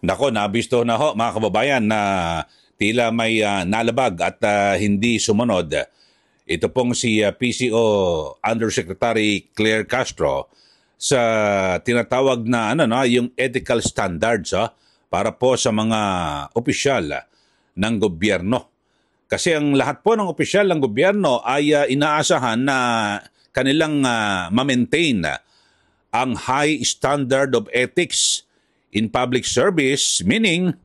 Nako, nabisto na ho mga kababayan na tila may nalabag at hindi sumunod. Ito pong si PCO Undersecretary Claire Castro sa tinatawag na yung ethical standards para po sa mga opisyal ng gobyerno. Kasi ang lahat po ng opisyal ng gobyerno ay inaasahan na kanilang ma-maintain ang high standard of ethics in public service, meaning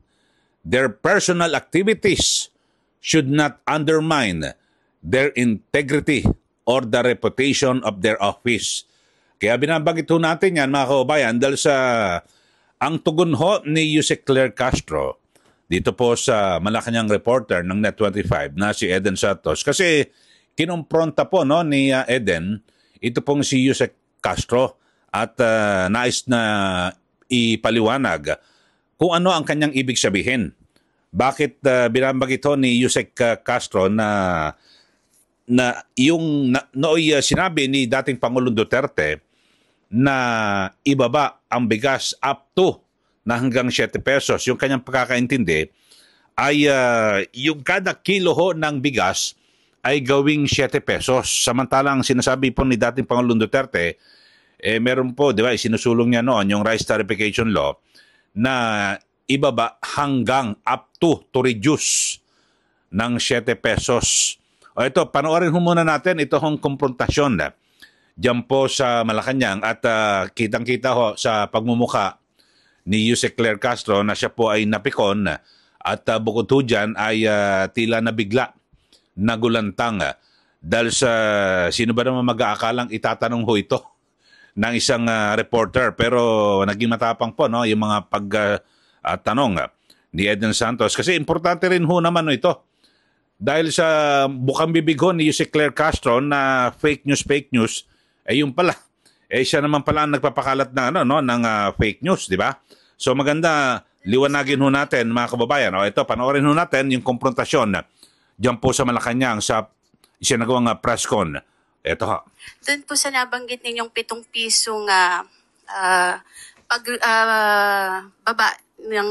their personal activities should not undermine their integrity or the reputation of their office. Kaya binabanggit ho natin yan mga kababayan dahil sa ang tugon ho ni Yusek Claire Castro dito po sa Malacanang reporter ng Net25 na si Eden Santos. Kasi kinumpronta po ni Eden ito pong si Yusek Castro at nais na ipaliwanag kung ano ang kanyang ibig sabihin. Bakit binabagit ni Yusek Castro na nooy sinabi ni dating Pangulong Duterte na ibaba ang bigas up to na hanggang 7 pesos. Yung kanyang pagkakaintindi ay yung kada kilo ho ng bigas ay gawing 7 pesos. Samantalang sinasabi po ni dating Pangulong Duterte, meron po, di ba, sinusulong niya noon yung rice tarification law na ibaba hanggang up to reduce ng 7 pesos. O ito, panoorin ho muna natin ito hong komprontasyon diyan po sa Malacanang at kitang-kita ho sa pagmumuka ni Yusek Claire Castro na siya po ay napikon at bukod ho dyan ay tila nabigla, nagulantang dahil sa sino ba naman mag-aakalang itatanong ho ito ng isang reporter, pero naging matapang po yung mga pagtanong ni Eden Santos kasi importante rin ho naman ito dahil sa bukang bibig ho ni Yusek Claire Castro na fake news yung pala siya naman pala ang nagpapakalat ng ng fake news, di ba? So maganda liwanagin ho natin mga kababayan. Ito, panoorin ho natin yung komprontasyon diyan po sa Malacanang sa isinagawang press con. Ito ha. Doon po sa nabanggit ninyong 7 pisong baba ng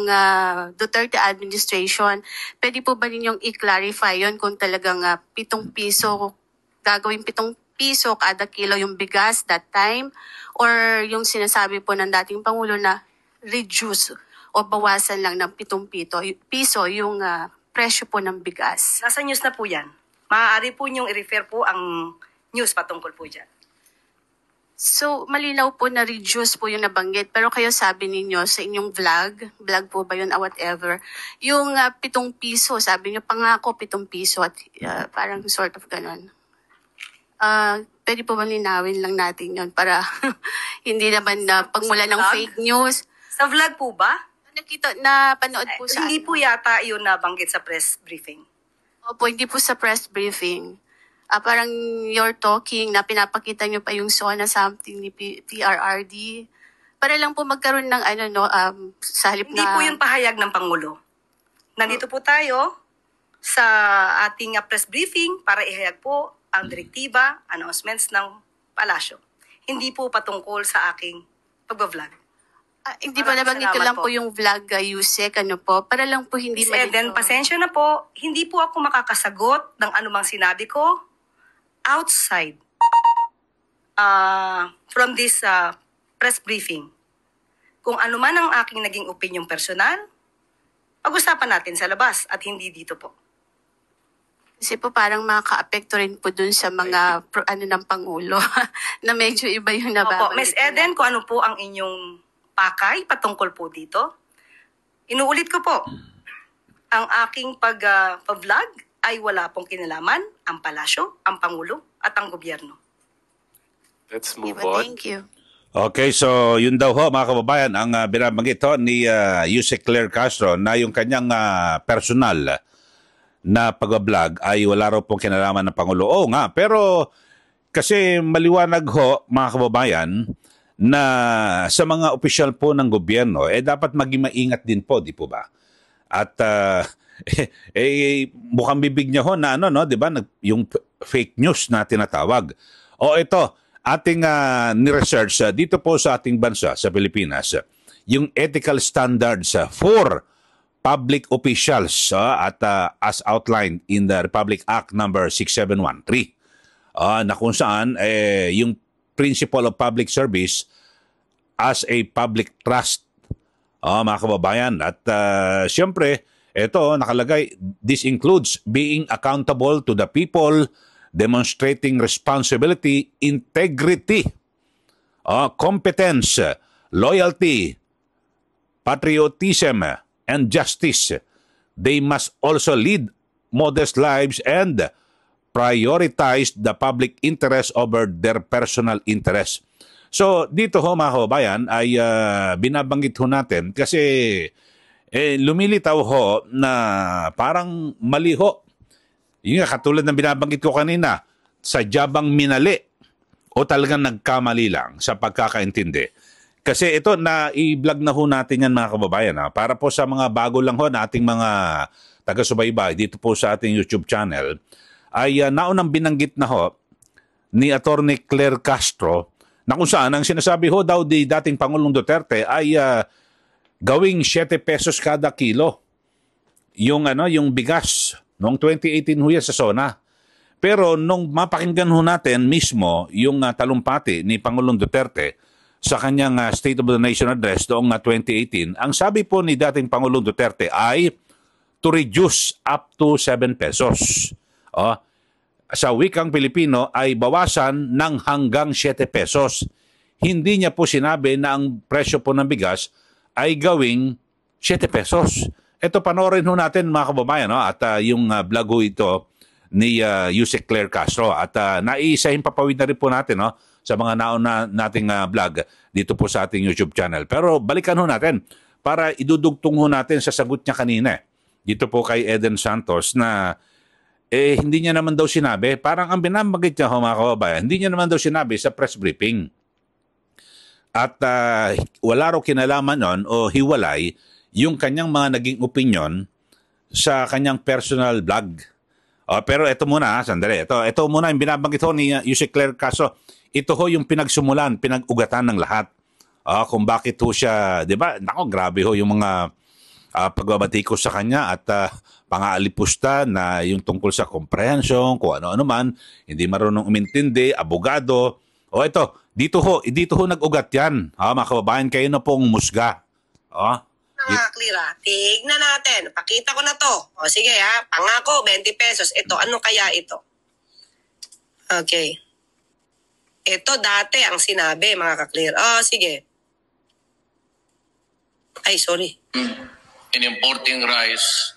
Duterte administration, pwede po ba ninyong i-clarify yon kung talagang 7 piso, gagawin 7 piso kada kilo yung bigas that time, or yung sinasabi po ng dating Pangulo na reduce o bawasan lang ng 7 piso yung presyo po ng bigas? Nasa news na po yan. Maaari po niyong i-refer po ang news patungkol po dyan. So, malinaw po na reduce po yung nabanggit. Pero kayo sabi ninyo sa inyong vlog po ba yun, whatever, yung 7 piso, sabi niyo pangako 7 piso at parang sort of ganun. Pwede po ba linawin lang natin yun para hindi naman na pagmula ng fake news? Sa vlog po ba? Napanood po sa hindi po yata yun nabanggit sa press briefing. Opo, hindi po sa press briefing. Parang you're talking na pinapakita nyo pa yung SONA something ni PRRD. Para lang po magkaroon ng sa halip Hindi po yun pahayag ng Pangulo. Nandito po tayo sa ating press briefing para ihayag po ang direktiba, announcements ng palasyo. Hindi po patungkol sa aking pagbablog. Hindi pa nabanggit ko lang po yung vlog, Yusek, para lang po hindi malito. Eden, pasensya na po, hindi po ako makakasagot ng anumang sinabi ko outside from this press briefing. Kung ano man ang aking naging opinyong personal, pag-usapan natin sa labas at hindi dito po. Kasi po parang makaka-apekto rin po dun sa mga ng Pangulo na medyo iba yung nababanggit. Opo, Ms. Eden, kung ano po ang inyong pakay patungkol po dito. Inuulit ko po, ang aking pag-vlog ay wala pong kinalaman ang palasyo, ang Pangulo at ang gobyerno. Let's move on. Thank you. Okay, so yun daw ho mga kababayan ang binabanggit ho ni Yusek Claire Castro na yung kanyang personal na pag-vlog ay wala raw pong kinalaman ng Pangulo. Oo nga, pero kasi maliwanag ho mga kababayan na sa mga opisyal po ng gobyerno, dapat maging maingat din po, di po ba? At mukhang bibig niya ho na di ba, yung fake news na tinatawag. O ito, ating ni-research dito po sa ating bansa, sa Pilipinas, yung ethical standards for public officials at as outlined in the Republic Act number 6713 na kung saan yung principle of public service as a public trust, mga kababayan. At siyempre, ito nakalagay, this includes being accountable to the people, demonstrating responsibility, integrity, competence, loyalty, patriotism, and justice. They must also lead modest lives and prioritize the public interest over their personal interest. So dito ho mga kababayan ay binabanggit ho natin kasi lumilitaw ho na parang mali ho. Yung katulad ng binabanggit ko kanina, sadya bang minali o talagang nagkamali lang sa pagkakaintindi. Kasi ito, i-vlog na ho natin yan mga kababayan. Para po sa mga bago lang ho na ating mga taga-subaybay dito po sa ating YouTube channel, ay naunang binanggit na ho ni Attorney Claire Castro na kung saan ang sinasabi ho daw di dating Pangulong Duterte ay gawing 7 pesos kada kilo yung bigas noong 2018 ho yan sa SONA. Pero nung mapakinggan ho natin mismo yung talumpati ni Pangulong Duterte sa kanyang State of the Nation Address noong 2018, ang sabi po ni dating Pangulong Duterte ay to reduce up to 7 pesos. Sa wikang Pilipino ay bawasan ng hanggang 7 pesos. Hindi niya po sinabi na ang presyo po ng bigas ay gawing 7 pesos. Ito panoorin ho natin mga kababayan, at yung vlog ho ito ni Yusek Claire Castro. At naiisahin papawid na rin po natin sa mga nauna nating vlog dito po sa ating YouTube channel. Pero balikan ho natin para idudugtong ho natin sa sagot niya kanina. Dito po kay Eden Santos na hindi niya naman daw sinabi, parang ang binabagit niya mga kababayan, hindi niya naman daw sinabi sa press briefing. At wala raw kinalaman nun o hiwalay yung kanyang mga naging opinion sa kanyang personal blog. Pero ito muna, sandali. Ito muna yung binabanggit ho ni Yusek Claire Castro. Ito ho yung pinagsumulan, pinag-ugatan ng lahat. Kung bakit ho siya, di ba? Nako, grabe ho yung mga pagbabati ko sa kanya at pang-aalipusta na yung tungkol sa comprehension, kung ano-ano man, hindi marunong umintindi, abogado. Dito ho nag-ugat yan. Mga kababayan, kayo na pong musga. Clear, tignan natin. Pakita ko na to. Sige pangako, 20 pesos. Ito, ano kaya ito? Okay. Ito dati ang sinabi, mga ka-clear. Sige. Ay, sorry. In importing rice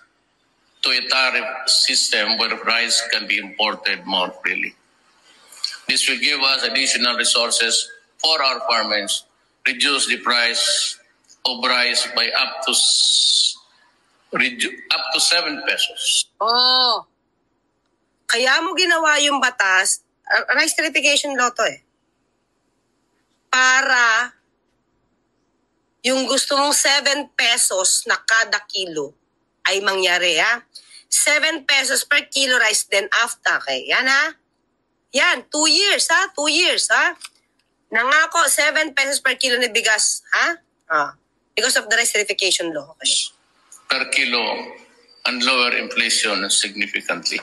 to a tariff system where rice can be imported more freely. This will give us additional resources for our farmers, reduce the price of rice by up to 7 pesos. Kaya mo ginawa yung batas, rice certification law to para yung gusto mong 7 pesos na kada kilo ay mangyari 7 pesos per kilo rice then after. Okay, yan Yan, 2 years 2 years Nangako 7 pesos per kilo na bigas because of the rice certification law. Okay. Per kilo and lower inflation significantly.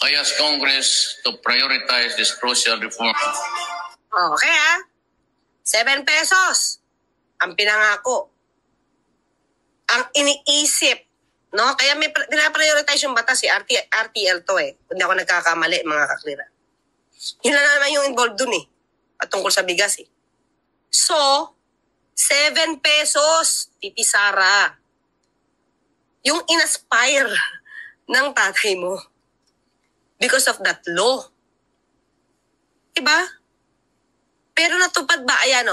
I ask Congress to prioritize this crucial reform. Okay 7 pesos ang pinangako. Ang iniisip, no? Kaya may pinaprioritize yung batas RTL to Kung di ako nagkakamali, mga kaklira. Yun na naman yung involved dun patungkol sa bigas So, 7 pesos, Titi Sara. Yung inaspire ng tatay mo because of that law. Diba? Pero natupad ba? Ayan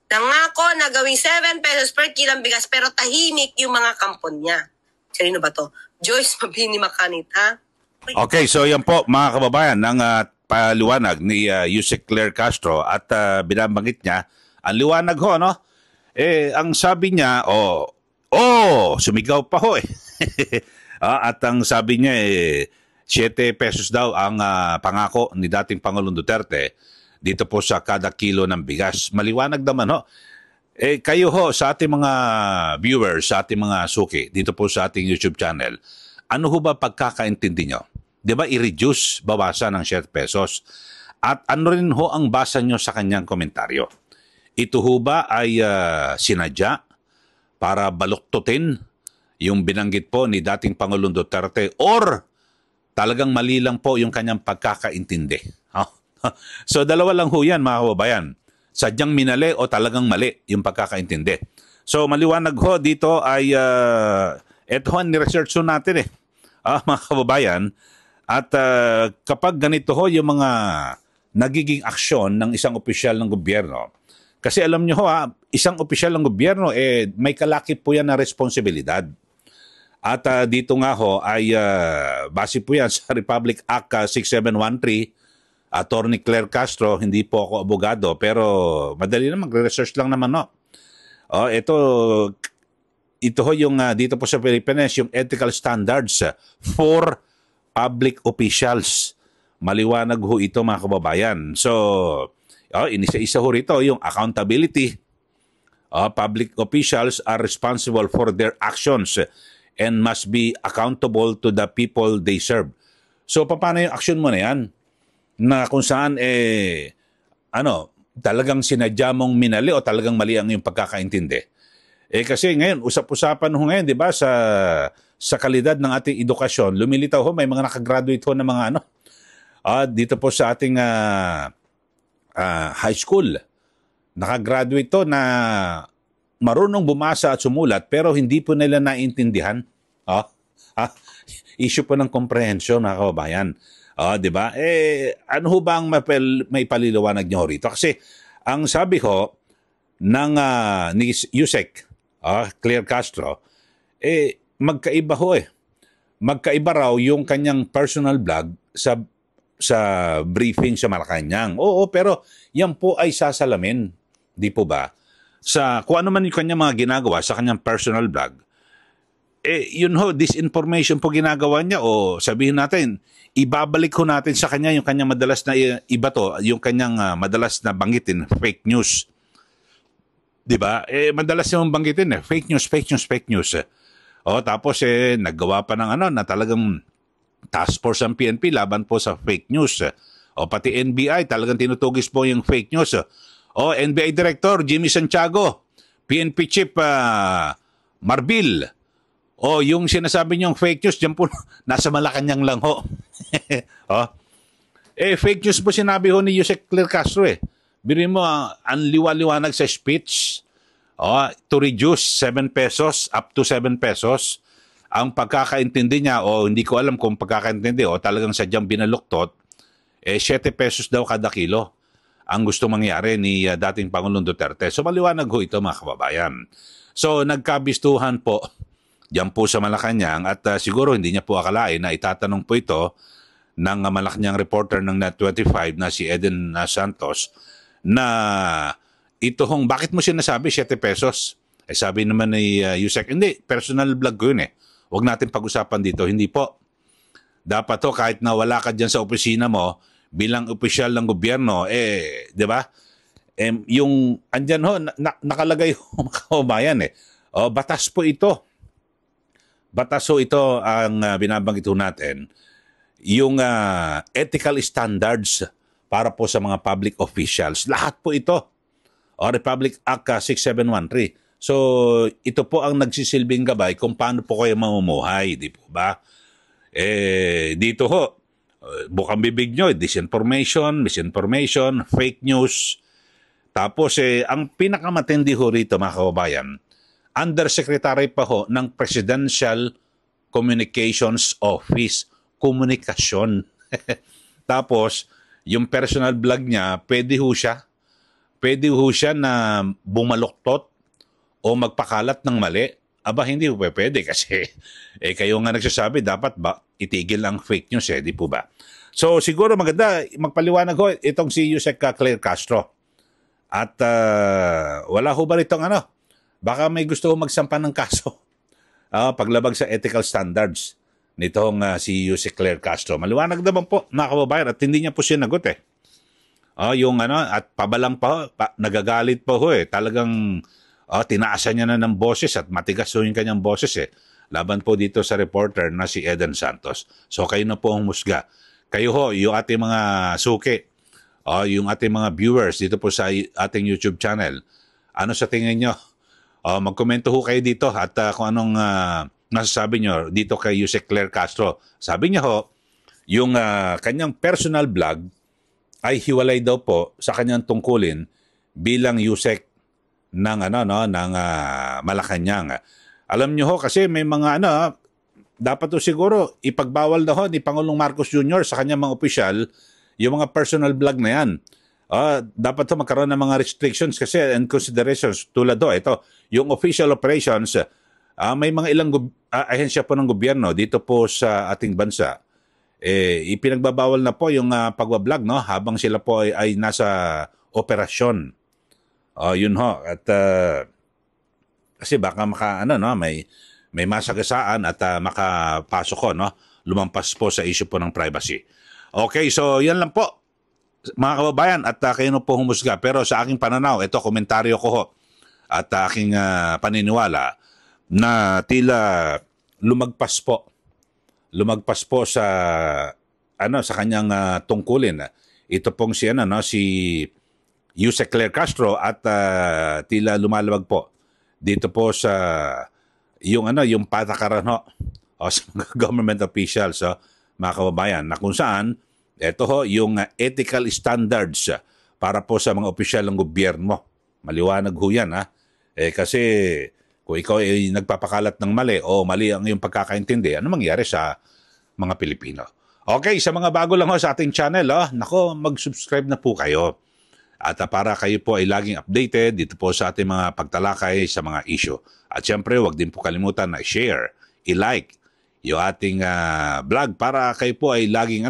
nangako na gawing 7 pesos per kilang bigas pero tahimik yung mga kampon niya. Sino ba to? Joyce Mabini Makanit, Okay, so yan po mga kababayan ang paliwanag ni Yusek Claire Castro at binabanggit niya ang liwanag ho, ang sabi niya, sumigaw pa ho at ang sabi niya 7 pesos daw ang pangako ni dating Pangulong Duterte dito po sa kada kilo ng bigas. Maliwanag naman Kayo ho, sa ating mga viewers, sa ating mga suki, dito po sa ating YouTube channel, ano ho ba pagkakaintindi nyo? Di ba i-reduce, bawasan ng 7 pesos? At ano rin ho ang basa nyo sa kanyang komentaryo? Ito ho ba ay sinadya para baluktutin yung binanggit po ni dating Pangulong Duterte or talagang mali lang po yung kanyang pagkakaintindi? So dalawa lang ho yan, mga kababayan. Sadyang minali o talagang mali yung pagkakaintindi. So maliwanag ho dito ay eto ho, ni-research ho natin mga kababayan. At kapag ganito ho yung mga nagiging aksyon ng isang opisyal ng gobyerno, kasi alam nyo ho isang opisyal ng gobyerno may kalakip po yan na responsibilidad. At dito nga ho ay base po yan sa Republic Act 6713, Attorney Claire Castro, hindi po ako abogado, pero madali na magre-research lang naman, no? Ito ho yung dito po sa Pilipinas, yung ethical standards for public officials. Maliwanag ho ito, mga kababayan. So, inisa-isa ho rito yung accountability. Public officials are responsible for their actions and must be accountable to the people they serve. So, paano yung action mo na yan? Na kung saan talagang sinadya mong minali o talagang mali ang iyong pagkakaintindi. Kasi ngayon, usap-usapan ho ngayon, di ba, sa kalidad ng ating edukasyon, lumilitaw ho, may mga nakagraduate ho ng mga dito po sa ating high school. Nakagraduate to na marunong bumasa at sumulat pero hindi po nila naintindihan. Issue po ng comprehension, mga kababayan. Di ba? Ano ho ba ang may paliliwanag nyo rito? Kasi ang sabi ho ng ni Yusek Claire Castro, magkaiba ho Magkaiba raw yung kanyang personal blog sa briefing sa Malacanang. Oo, pero yan po ay sasalamin. Di po ba? Sa kung ano man yung kanyang mga ginagawa sa kanyang personal blog, yun ho, disinformation po ginagawa niya o sabihin natin, ibabalik ho natin sa kanya yung kanyang madalas na iba to, yung kanyang madalas na banggitin, fake news. 'Di ba? Madalas yung banggitin fake news. Tapos naggawa pa ng na talagang task force ang PNP laban po sa fake news. Pati NBI talagang tinutugis po yung fake news. NBI Director Jimmy Santiago, PNP Chief Marbil. Yung sinasabi niyong fake news, diyan po, nasa Malacanang lang ho. Fake news po sinabi ho ni Yusek Claire Castro Biruin mo, ang liwa-liwanag sa speech, to reduce 7 pesos up to 7 pesos. Ang pagkakaintindi niya, hindi ko alam kung pagkakaintindi, talagang sadyang binaluktot, 7 pesos daw kada kilo ang gusto mangyari ni dating Pangulong Duterte. So maliwanag ho ito, mga kababayan. So nagkabistuhan po diyan po sa Malacanang at siguro hindi niya po akalain na itatanong po ito ng Malacanang reporter ng Net25 na si Eden Santos na ito bakit mo sinasabi 7 pesos? Sabi naman ni Yusek, hindi, personal blog ko yun Huwag natin pag-usapan dito. Hindi po. Dapat kahit na wala ka dyan sa opisina mo, bilang opisyal ng gobyerno, di ba? Yung, andyan ho, nakalagay ho, mga kababayan batas po ito. Batas ho ito ang binabanggit ho natin, yung ethical standards para po sa mga public officials. Lahat po ito. Republic Act 6713. So, ito po ang nagsisilbing gabay kung paano po kayo mamumuhay, di po ba? Dito ho, bukang bibig nyo, disinformation, misinformation, fake news. Tapos, ang pinakamatindi ho rito, mga kababayan, Undersecretary pa ho ng Presidential Communications Office. Komunikasyon. Tapos, yung personal blog niya, pwede ho siya na bumaluktot o magpakalat ng mali. Aba, hindi po pwede kasi kayo nga nagsasabi, dapat ba itigil ang fake news di po ba? So, siguro maganda, magpaliwanag ho itong si Yusek Claire Castro. At wala ho ba itong baka may gusto magsampa ng kaso paglabag sa ethical standards nitong si Yusek Claire Castro. Maliwanag naman po, mga kababayan, at hindi niya po sinagot at pabalang pa ho, nagagalit pa ho Talagang Tinaasan niya na ng boses at matigas yung kanyang boses laban po dito sa reporter na si Eden Santos. So kayo na po ang musga. Kayo ho, yung ating mga suki, yung ating mga viewers dito po sa ating YouTube channel, ano sa tingin nyo? Magkomento ho kayo dito at kung anong nasasabi nyo dito kay Yusek Claire Castro. Sabi niya ho, yung kanyang personal blog ay hiwalay daw po sa kanyang tungkulin bilang Yusek ng Malacanang. Alam niyo ho kasi may mga dapat to siguro ipagbawal na ho ni Pangulong Marcos Jr. sa kanyang mga opisyal yung mga personal blog na yan. Dapat to magkaroon ng mga restrictions kasi and considerations tulad ito, yung official operations, may mga ilang ahensya po ng gobyerno dito po sa ating bansa. Ipinagbabawal na po yung pagbablog habang sila po ay nasa operasyon. Yun ho. At kasi baka may masagasaan at makapasok ko, lumampas po sa issue po ng privacy. Okay, so yan lang po mga kababayan at kayo na po humusga. Pero sa aking pananaw, ito komentaryo ko ho at aking paniniwala na tila lumagpas po sa sa kanyang tungkulin. Ito pong si Yusek Claire Castro at tila lumalabag po dito po sa yung patakaran sa mga government officials mga kababayan na kung saan ito yung ethical standards para po sa mga opisyal ng gobyerno. Maliwanag ho yan kasi kung ikaw ay nagpapakalat ng mali o mali ang iyong pagkakaintindi, ano mangyari sa mga Pilipino? Okay, sa mga bago lang sa ating channel, mag-subscribe na po kayo. At para kayo po ay laging updated dito po sa ating mga pagtalakay sa mga issue. At syempre, huwag din po kalimutan na i-share, i-like yung ating vlog para kayo po ay laging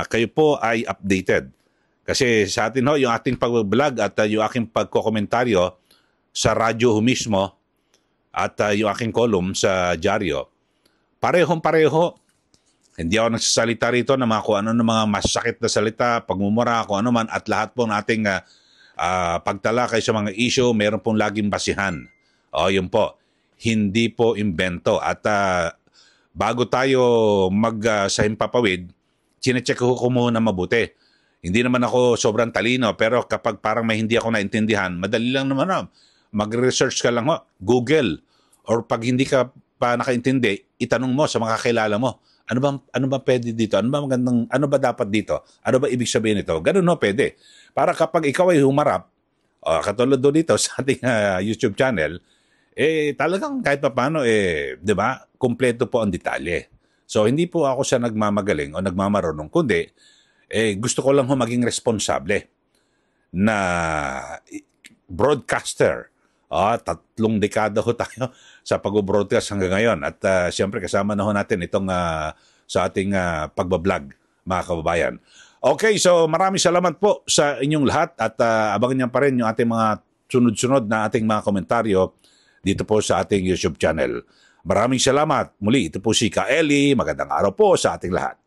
kayo po ay updated. Kasi sa atin yung ating pag-vlog at yung aking pagkokomentaryo sa radyo mismo at yung aking column sa dyaryo, parehong-pareho. Hindi ako nagsasalita rito ng mga kung ano ng mga masakit na salita, pagmumura, kung ano man, at lahat po ng ating pagtalakay sa mga issue, meron pong laging basihan. Yun po, hindi po imbento. At bago tayo sa himpapawid, chinecheck ko muna mabuti. Hindi naman ako sobrang talino, pero kapag parang may hindi ako naintindihan, madali lang naman mag-research ka lang Google. Or pag hindi ka pa nakaintindi, itanong mo sa mga kakilala mo. Ano ba pwede dito? Ano ba dapat dito? Ano ba ibig sabihin nito? Ganun pwede. Para kapag ikaw ay humarap, katulad dito sa ating YouTube channel, talagang kahit pa paano, di ba, kumpleto po ang detalye. So, hindi po ako siya nagmamagaling o nagmamarunong, kundi, gusto ko lang maging responsable na broadcaster. 3 dekada tayo sa pag-broadcast hanggang ngayon. At siyempre kasama na natin itong sa ating pagbablog, mga kababayan. Okay, so maraming salamat po sa inyong lahat at abangan niyo pa rin yung ating mga sunod-sunod na ating mga komentaryo dito po sa ating YouTube channel. Maraming salamat. Muli, ito po si Ka Eli. Magandang araw po sa ating lahat.